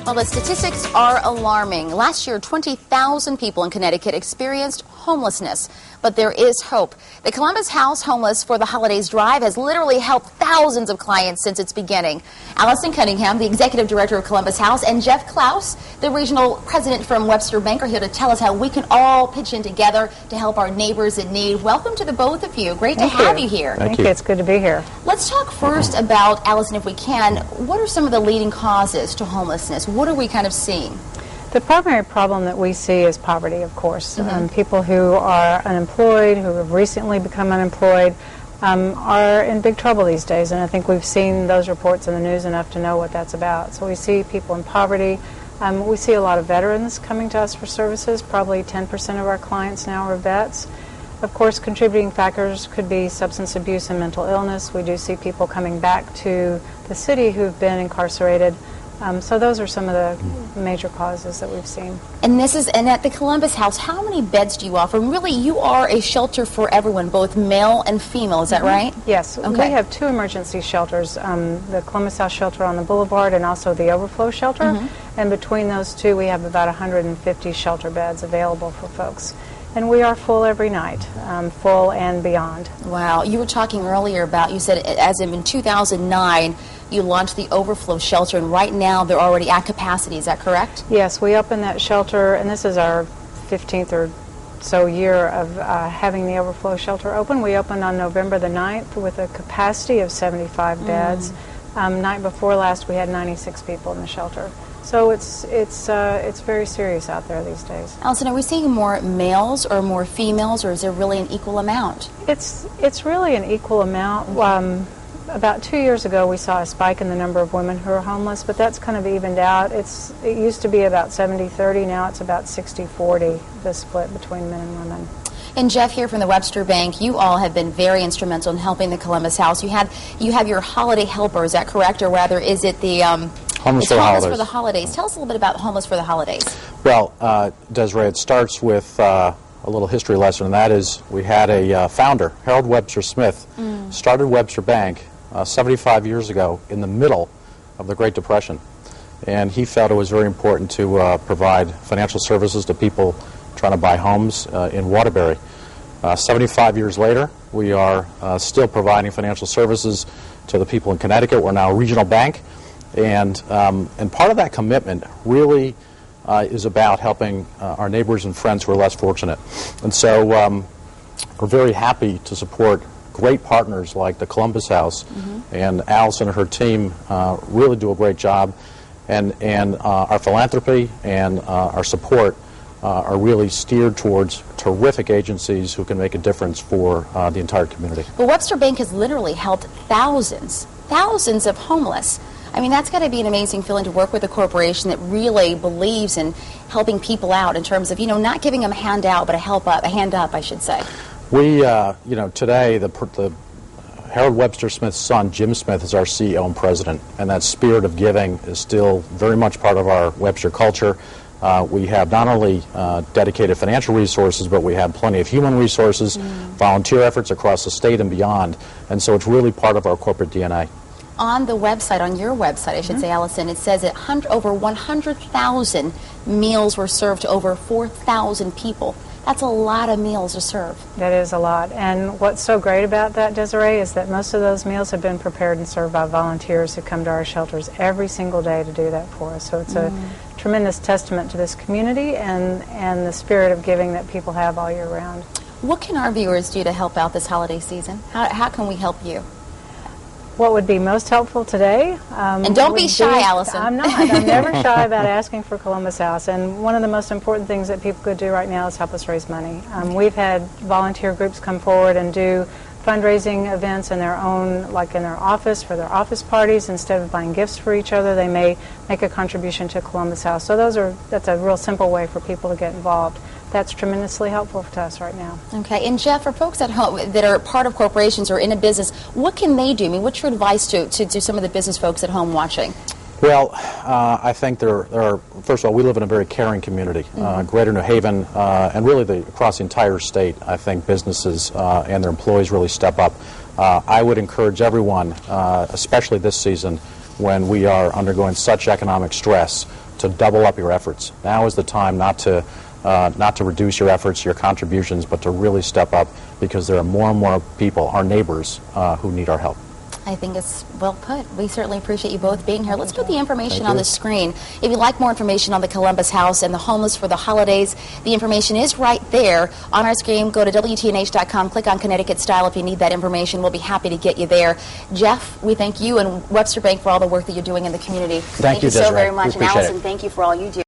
Well, the statistics are alarming. Last year, 20,000 people in Connecticut experienced homelessness. But there is hope. The Columbus House Homeless for the Holidays Drive has literally helped thousands of clients since its beginning. Allison Cunningham, the executive director of Columbus House, and Jeff Klaus, the regional president from Webster Bank, are here to tell us how we can all pitch in together to help our neighbors in need. Welcome to the both of you. Great to have you here. Thank you. It's good to be here. Let's talk first about, Allison, if we can, what are some of the leading causes to homelessness? What are we kind of seeing? The primary problem that we see is poverty, of course. People who are unemployed, who have recently become unemployed, are in big trouble these days, and I think we've seen those reports in the news enough to know what that's about. So we see people in poverty. We see a lot of veterans coming to us for services. Probably 10% of our clients now are vets. Of course, contributing factors could be substance abuse and mental illness. We do see people coming back to the city who've been incarcerated. So those are some of the major causes that we've seen. And at the Columbus House, how many beds do you offer? Really, you are a shelter for everyone, both male and female, is that right? Yes. Okay. We have two emergency shelters, the Columbus House shelter on the boulevard and also the overflow shelter. And between those two, we have about 150 shelter beds available for folks. And we are full every night, full and beyond. Wow. You were talking earlier about, you said as in 2009, you launched the overflow shelter, and right now they're already at capacity. Is that correct? Yes, we opened that shelter, and this is our 15th or so year of having the overflow shelter open. We opened on November the 9th with a capacity of 75 beds. Night before last, we had 96 people in the shelter. So it's very serious out there these days. Allison, are we seeing more males or more females, or is there really an equal amount? It's really an equal amount. About 2 years ago, we saw a spike in the number of women who are homeless, but that's kind of evened out. It used to be about 70-30, now it's about 60-40, the split between men and women. And Jeff, here from the Webster Bank, you all have been very instrumental in helping the Columbus House. You have your holiday helper, is that correct? Or rather, is it the Homeless for the Holidays? Tell us a little bit about Homeless for the Holidays. Well, Desiree, it starts with a little history lesson, and that is we had a founder, Harold Webster Smith, started Webster Bank 75 years ago in the middle of the Great Depression. And he felt it was very important to provide financial services to people trying to buy homes in Waterbury. 75 years later, we are still providing financial services to the people in Connecticut. We're now a regional bank. And part of that commitment really is about helping our neighbors and friends who are less fortunate. And so we're very happy to support great partners like the Columbus House, and Allison and her team really do a great job. And our philanthropy and our support are really steered towards terrific agencies who can make a difference for the entire community. But Webster Bank has literally helped thousands of homeless. I mean, that's got to be an amazing feeling to work with a corporation that really believes in helping people out in terms of, not giving them a handout, but a hand up, I should say. We, today, the Harold Webster Smith's son, Jim Smith, is our CEO and president, and that spirit of giving is still very much part of our Webster culture. We have not only dedicated financial resources, but we have plenty of human resources, volunteer efforts across the state and beyond, and so it's really part of our corporate DNA. On the website, on your website, I should say, Allison, it says that over 100,000 meals were served to over 4,000 people. That's a lot of meals to serve. That is a lot. And what's so great about that, Desiree, is that most of those meals have been prepared and served by volunteers who come to our shelters every single day to do that for us. So it's a tremendous testament to this community and the spirit of giving that people have all year round. What can our viewers do to help out this holiday season? How can we help you? What would be most helpful today? And don't be shy, Allison. I'm not. I'm never shy about asking for Columbus House. And one of the most important things that people could do right now is help us raise money. We've had volunteer groups come forward and do fundraising events in their own, like in their office, for their office parties. Instead of buying gifts for each other, they may make a contribution to Columbus House. So that's a real simple way for people to get involved. That's tremendously helpful to us right now. Okay, and Jeff, for folks at home that are part of corporations or in a business, what can they do? I mean, what's your advice to some of the business folks at home watching? Well, I think there are, first of all, we live in a very caring community. Greater New Haven, and really across the entire state, I think businesses and their employees really step up. I would encourage everyone, especially this season, when we are undergoing such economic stress to double up your efforts. Now is the time not to reduce your efforts, your contributions, but to really step up, because there are more and more people, our neighbors, who need our help. I think it's well put. We certainly appreciate you both being here. Let's put the information on the screen. If you'd like more information on the Columbus House and the homeless for the holidays, the information is right there on our screen. Go to WTNH.com, click on Connecticut Style if you need that information. We'll be happy to get you there. Jeff, we thank you and Webster Bank for all the work that you're doing in the community. Thank you so Desiree. very much. We appreciate And Allison, it. thank you for all you do.